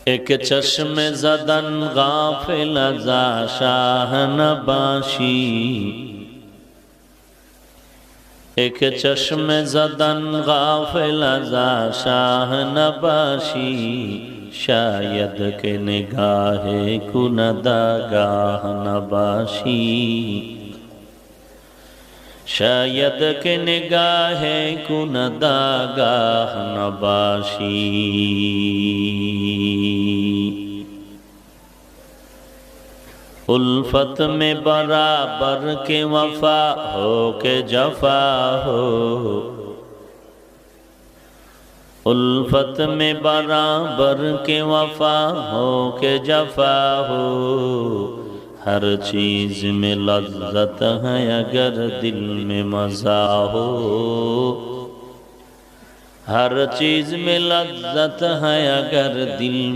एक चश्मे ज़दन गाफिल ज़ा शाह नबाशी, एक चश्मे ज़दन गाफिल ज़ा शाह नबाशी, शायद के निगाहे कुनदा गाह नबाशी, शायद के निगाहे कुनदा गाह नबाशी। उल्फत में बराबर के वफा हो के जफा हो, उल्फत में बराबर के वफा हो के जफा हो, हर चीज में लज्जत है अगर दिल में मजा हो, हर चीज में लज्जत है अगर दिल